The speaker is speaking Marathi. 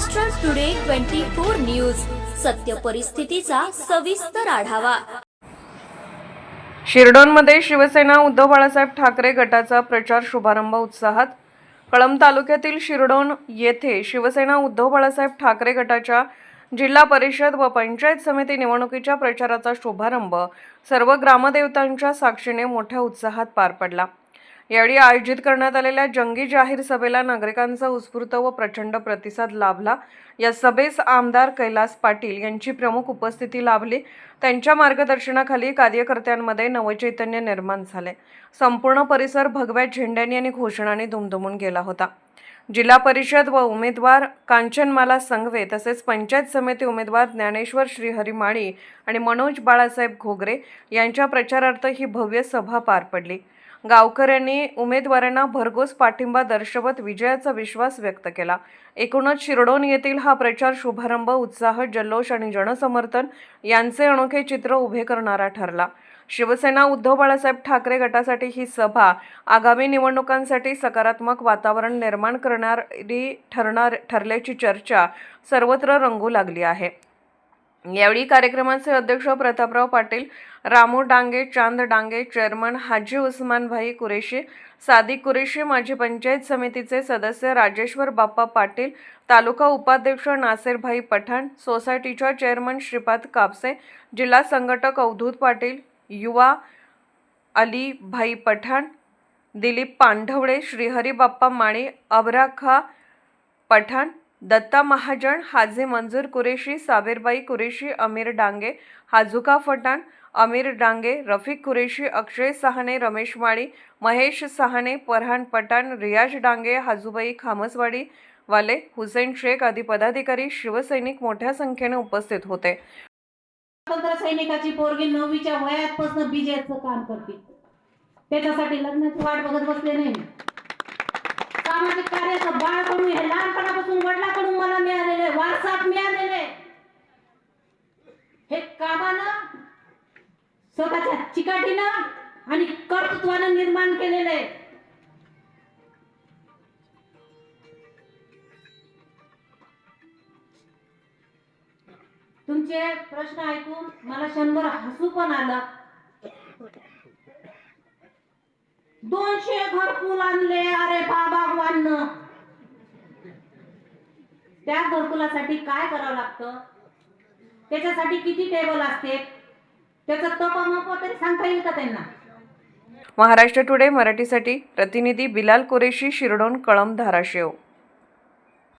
महाराष्ट्र टुडे 24 न्यूज, सत्य परिस्थितीचा सविस्तर आढावा। शिरडोनमध्ये शिवसेना उद्धव बाळासाहेब ठाकरे गटाचा प्रचार शुभारंभ उत्साहात। कळंब तालुक्यातील शिरडोन येथे शिवसेना उद्धव बाळासाहेब ठाकरे गटाच्या जिल्हा परिषद व पंचायत समिती निवडणुकीच्या प्रचाराचा शुभारंभ सर्व ग्रामदेवतांच्या साक्षीने मोठ्या उत्साहात पार पडला। यावेळी आयोजित करण्यात आलेल्या जंगी जाहीर सभेला नागरिकांचा उत्स्फूर्त व प्रचंड प्रतिसाद लाभला। या सभेस आमदार कैलास पाटील यांची प्रमुख उपस्थिती लाभली। त्यांच्या मार्गदर्शनाखाली कार्यकर्त्यांमध्ये नवचैतन्य निर्माण झाले। संपूर्ण परिसर भगव्या झेंड्यांनी आणि घोषणांनी दुमदुमून गेला होता। जिल्हा परिषद व उमेदवार कांचनमाला संघवे तसेच पंचायत समिती उमेदवार ज्ञानेश्वर श्रीहरी माळी आणि मनोज बाळासाहेब घोगरे यांच्या प्रचारार्थ ही भव्य सभा पार पडली। गावकऱ्यांनी उमेदवारांना भरघोस पाठिंबा दर्शवत विजयाचा विश्वास व्यक्त केला। एकूणच शिरडोन येथील हा प्रचार शुभारंभ उत्साह, जल्लोष आणि जनसमर्थन यांचे अनोखे चित्र उभे करणारा ठरला। शिवसेना उद्धव बाळासाहेब ठाकरे गटासाठी ही सभा आगामी निवडणुकांसाठी सकारात्मक वातावरण निर्माण करणारी ठरल्याची चर्चा सर्वत्र रंगू लागली आहे। यावेळी कार्यक्रमाचे अध्यक्ष प्रतापराव पाटील, रामू डांगे, चांद डांगे, चेअरमन हाजी उस्मान भाई कुरेशी, सादिक कुरेशी, माजी पंचायत समितीचे सदस्य राजेश्वर बाप्पा पाटील, तालुका उपाध्यक्ष नासेर भाई पठाण, सोसायटीच्या चेअरमन श्रीपाद कापसे, जिल्हा संघटक अवधूत पाटील, युवा अली भाई पठाण, दिलीप पांढवळे, श्रीहरी बाप्पा माळी, अबराखा पठाण, दत्ता महाजन, हाजी मंजूर कुरेशी, साबीरबाई कुरेशी, अमीर डांगे, हाजुका पठाण, अमीर डांगे, रफिक कुरेशी, अक्षय सहाने, रमेश माळी, महेश सहाने, फरहान पठाण, रियाज डांगे, हाजूबाई खामसवाडी वाले, हुसेन शेख आदी पदाधिकारी, शिवसैनिक मोठ्या संख्येने उपस्थित होते। स्वातंत्र्य सैनिकाची पोरगी 9वीच्या वयापासून बीजेचं काम करते, त्याच्यासाठी लग्नाची वाट बघत बसले नाही। सामाजिक कार्याचं बाळकडून हे लहानपणापासून वडिलांकडून मला मिळालेले, वारसात मिळालेले हे कामानं, स्वतःच्या चिकाटीनं आणि कर्तृत्वानं निर्माण केलेले। तुमचे प्रश्न ऐकून मला क्षणभर हसू पण आलं। 200 घरकुल आणले, अरे बाबांनो, त्या घरकुलासाठी काय करावं लागतं, त्याच्यासाठी किती टेबल असते, त्याचं तपमाप तरी सांगता येईल का त्यांना? महाराष्ट्र टुडे मराठीसाठी प्रतिनिधी बिलाल कुरेशी, शिरडोन, कळंब, धाराशिव।